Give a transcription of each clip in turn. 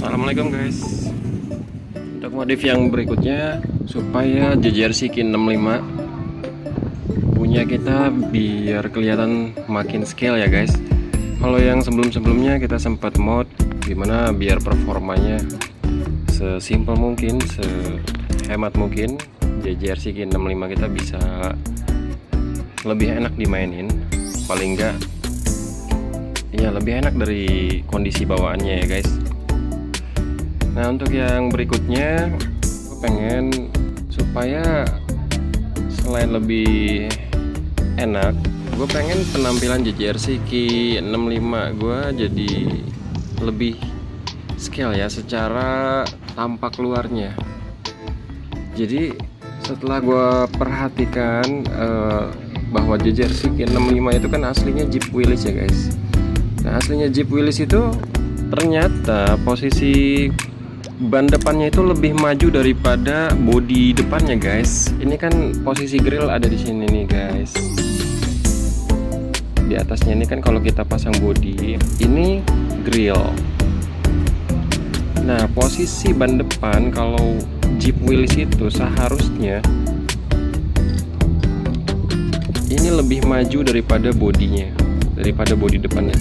Assalamualaikum guys. Untuk modif yang berikutnya, supaya JJRC Kin65 punya kita biar kelihatan makin scale ya guys. Kalau yang sebelum-sebelumnya kita sempat mod gimana biar performanya sesimpel mungkin, sehemat mungkin, JJRC Kin65 kita bisa lebih enak dimainin, paling enggak ya lebih enak dari kondisi bawaannya ya guys. Nah untuk yang berikutnya, gue pengen supaya selain lebih enak, gue pengen penampilan JJRC Kin65 gue jadi lebih scale ya secara tampak luarnya. Jadi setelah gue perhatikan bahwa JJRC Kin65 itu kan aslinya Jeep Willys ya guys. Nah aslinya Jeep Willys itu ternyata posisi ban depannya itu lebih maju daripada bodi depannya guys. Ini kan posisi grill ada di sini nih guys. Di atasnya ini kan kalau kita pasang bodi, ini grill. Nah posisi ban depan kalau Jeep Willys itu seharusnya ini lebih maju daripada bodinya, daripada bodi depannya.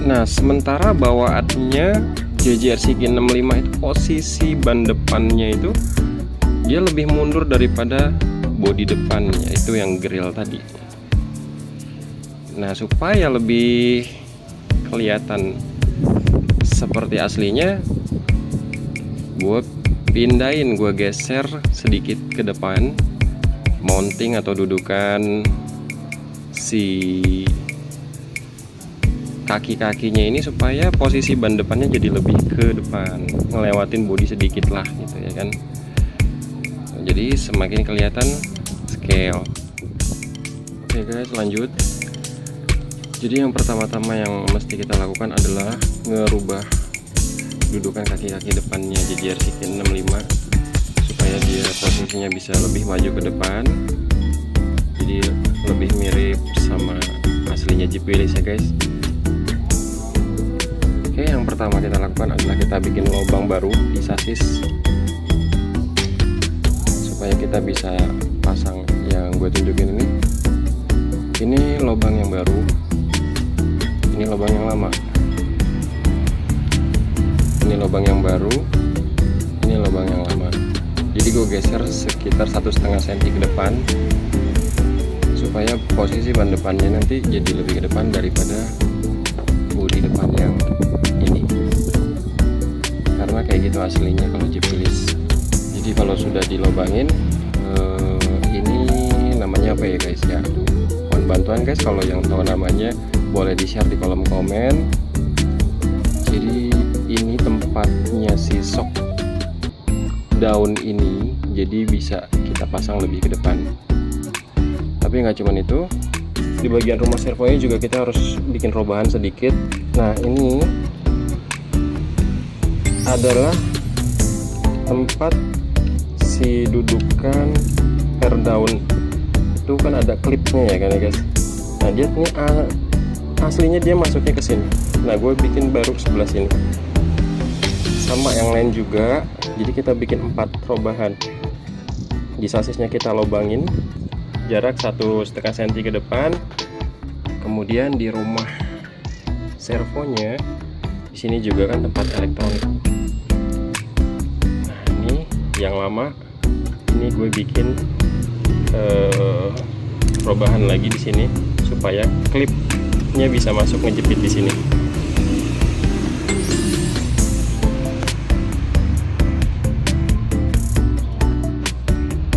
Nah sementara bawaannya JJRC Kin65 itu posisi ban depannya itu dia lebih mundur daripada bodi depannya, itu yang grill tadi. Nah supaya lebih kelihatan seperti aslinya, gue pindahin, gue geser sedikit ke depan, mounting atau dudukan si kaki-kakinya ini supaya posisi ban depannya jadi lebih ke depan, ngelewatin bodi sedikit lah gitu ya kan. Jadi semakin kelihatan scale. Oke guys, lanjut. Jadi yang pertama-tama yang mesti kita lakukan adalah ngerubah dudukan kaki-kaki depannya JJRC Kin65 supaya dia posisinya bisa lebih maju ke depan, jadi lebih mirip sama aslinya Jeep Willys ya guys. Oke, yang pertama kita lakukan adalah kita bikin lubang baru di sasis supaya kita bisa pasang yang gue tunjukin ini. Ini lubang yang baru, ini lubang yang lama. Ini lubang yang baru, ini lubang yang lama. Jadi gue geser sekitar 1,5 cm ke depan supaya posisi ban depannya nanti jadi lebih ke depan daripada bodi depan yang ini, karena kayak gitu aslinya kalau Jeep Willys. Jadi kalau sudah dilobangin, ini namanya apa ya guys ya, mohon bantuan guys kalau yang tahu namanya boleh di share di kolom komen. Jadi ini tempatnya si shock daun ini, jadi bisa kita pasang lebih ke depan. Tapi nggak cuman itu, di bagian rumah servonya juga kita harus bikin robahan sedikit. Nah ini adalah tempat si dudukan per daun itu kan ada klipnya ya kan ya guys. Nah dia ini aslinya dia masuknya ke sini. Nah gue bikin baru sebelah sini, sama yang lain juga. Jadi kita bikin 4 robahan. Di sasisnya kita lobangin jarak 1,5 cm ke depan. Kemudian di rumah servonya di sini juga kan tempat elektronik. Nah ini yang lama, ini gue bikin perubahan lagi di sini supaya klipnya bisa masuk ngejepit di sini.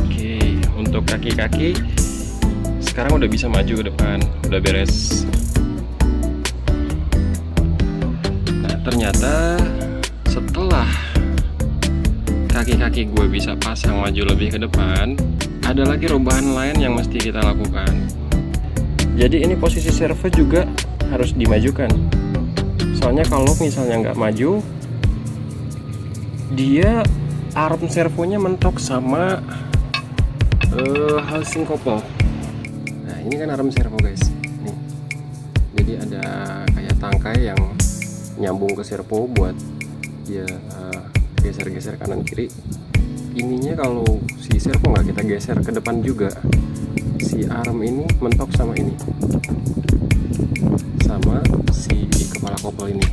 Oke, untuk kaki-kaki sekarang udah bisa maju ke depan, udah beres. Nah ternyata setelah kaki-kaki gue bisa pasang maju lebih ke depan, ada lagi robahan lain yang mesti kita lakukan. Jadi ini posisi servo juga harus dimajukan, soalnya kalau misalnya nggak maju, dia arm servonya mentok sama housing couple. Nah ini kan arm servo guys nih. Jadi ada kayak tangkai yang nyambung ke servo buat dia geser-geser kanan kiri. Ininya kalau si servo nggak kita geser ke depan juga, si arm ini mentok sama ini, sama si kepala kopel ini.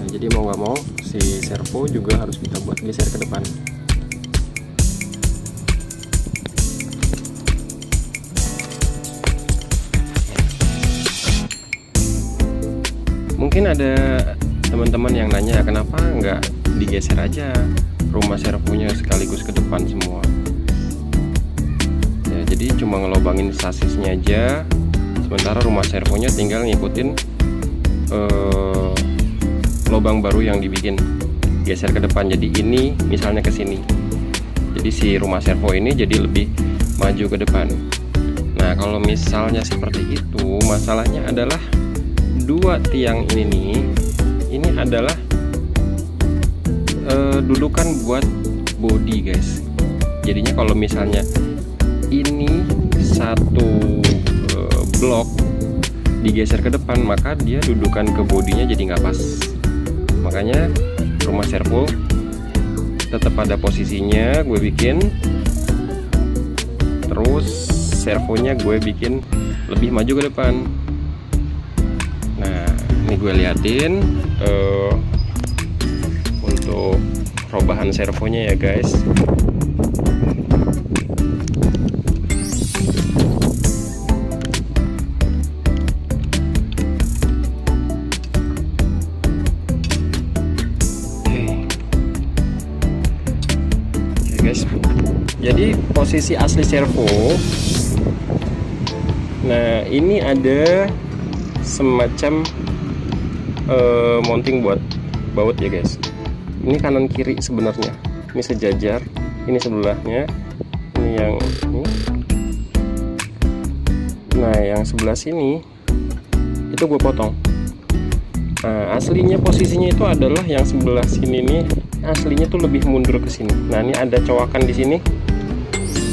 Nah, jadi mau nggak mau si servo juga harus kita buat geser ke depan. Mungkin ada teman-teman yang nanya kenapa nggak digeser aja rumah servonya sekaligus ke depan semua. Ya, jadi cuma ngelobangin sasisnya aja, sementara rumah servonya tinggal ngikutin lobang baru yang dibikin, geser ke depan. Jadi ini misalnya ke sini, jadi si rumah servo ini jadi lebih maju ke depan. Nah, kalau misalnya seperti itu, masalahnya adalah dua tiang ini nih, ini adalah dudukan buat body guys. Jadinya kalau misalnya ini satu blok digeser ke depan, maka dia dudukan ke bodinya jadi nggak pas. Makanya rumah servo tetap pada posisinya gue bikin, terus servonya gue bikin lebih maju ke depan. Nah, ini gue liatin untuk perubahan servonya ya guys. Oke guys, jadi posisi asli servo, nah ini ada semacam mounting buat baut ya guys. Ini kanan kiri sebenarnya, ini sejajar, ini sebelahnya, ini yang ini. Nah, yang sebelah sini itu gue potong. Nah, aslinya posisinya itu adalah yang sebelah sini nih, aslinya tuh lebih mundur ke sini. Nah, ini ada cowakan di sini,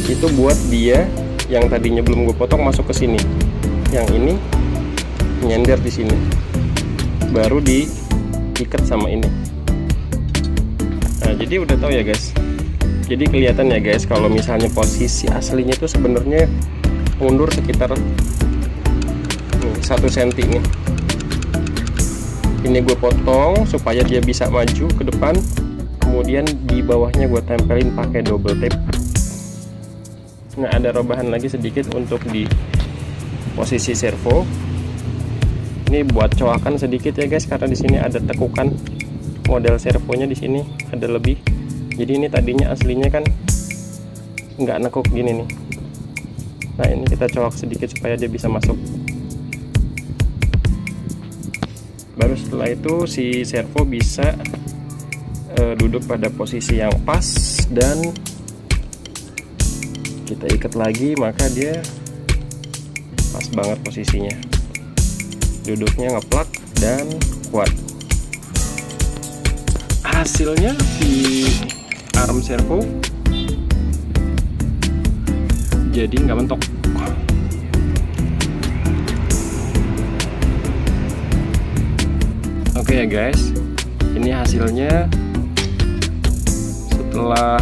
itu buat dia yang tadinya belum gue potong masuk ke sini. Yang ini nyender di sini, baru diikat sama ini. Nah, jadi udah tahu ya guys. Jadi kelihatan ya guys, kalau misalnya posisi aslinya itu sebenarnya mundur sekitar 1 cm nih. Ini gue potong supaya dia bisa maju ke depan. Kemudian di bawahnya gue tempelin pakai double tape. Nah, ada robahan lagi sedikit untuk di posisi servo. Ini buat cowakan sedikit ya guys, karena di sini ada tekukan model servonya, di sini ada lebih. Jadi ini tadinya aslinya kan nggak nekuk gini nih. Nah, ini kita cowok sedikit supaya dia bisa masuk. Baru setelah itu si servo bisa duduk pada posisi yang pas dan kita ikat lagi, maka dia pas banget posisinya. Duduknya ngeplak dan kuat. Hasilnya si arm servo jadi nggak mentok. Oke ya guys, ini hasilnya setelah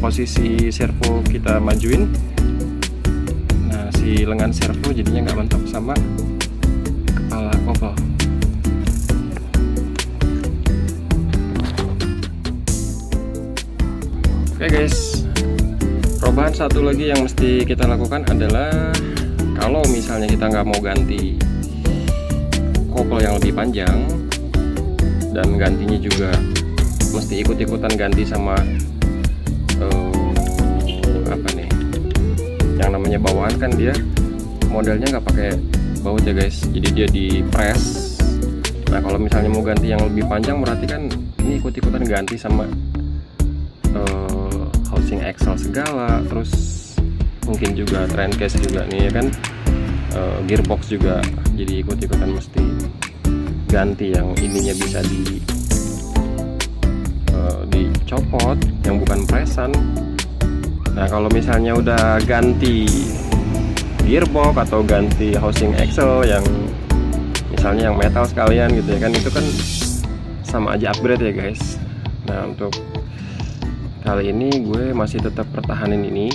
posisi servo kita majuin. Nah, si lengan servo jadinya nggak mentok sama kepala kopel. Oke guys, perubahan satu lagi yang mesti kita lakukan adalah kalau misalnya kita nggak mau ganti kopel yang lebih panjang, dan gantinya juga mesti ikut-ikutan ganti sama apa nih, yang namanya bawahan kan dia modelnya nggak pakai baut ya guys, jadi dia di press. Nah, kalau misalnya mau ganti yang lebih panjang berarti kan ini ikut-ikutan ganti sama housing axle segala, terus mungkin juga crankcase juga nih ya kan, gearbox juga jadi ikut-ikutan mesti ganti, yang ininya bisa dicopot, yang bukan presan. Nah, kalau misalnya udah ganti gearbox atau ganti housing axle yang misalnya yang metal sekalian gitu ya kan, itu kan sama aja upgrade ya guys. Nah untuk kali ini gue masih tetap pertahanin ini,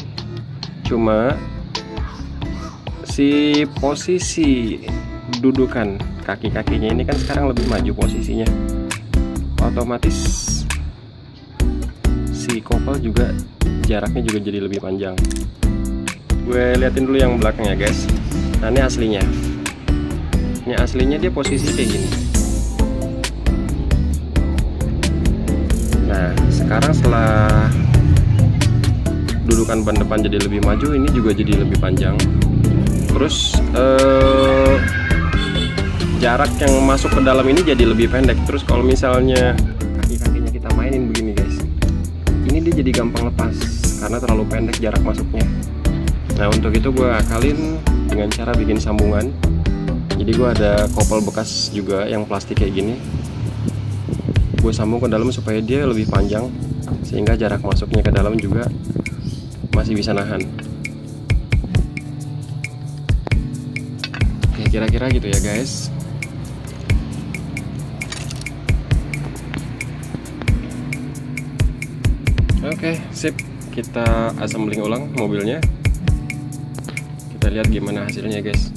cuma si posisi dudukan kaki-kakinya ini kan sekarang lebih maju posisinya, otomatis si kopel juga jaraknya juga jadi lebih panjang. Gue liatin dulu yang belakang ya guys. Nah ini aslinya. Ini aslinya dia posisi kayak gini. Nah sekarang setelah dudukan ban depan jadi lebih maju, ini juga jadi lebih panjang. Terus jarak yang masuk ke dalam ini jadi lebih pendek. Terus kalau misalnya kaki-kakinya kita mainin begini guys, ini dia jadi gampang lepas karena terlalu pendek jarak masuknya. Nah untuk itu gue akalin dengan cara bikin sambungan. Jadi gue ada kopel bekas juga yang plastik kayak gini, gue sambung ke dalam supaya dia lebih panjang, sehingga jarak masuknya ke dalam juga masih bisa nahan. Oke, kira-kira gitu ya guys. Oke, sip. Kita assembling ulang mobilnya. Kita lihat gimana hasilnya guys.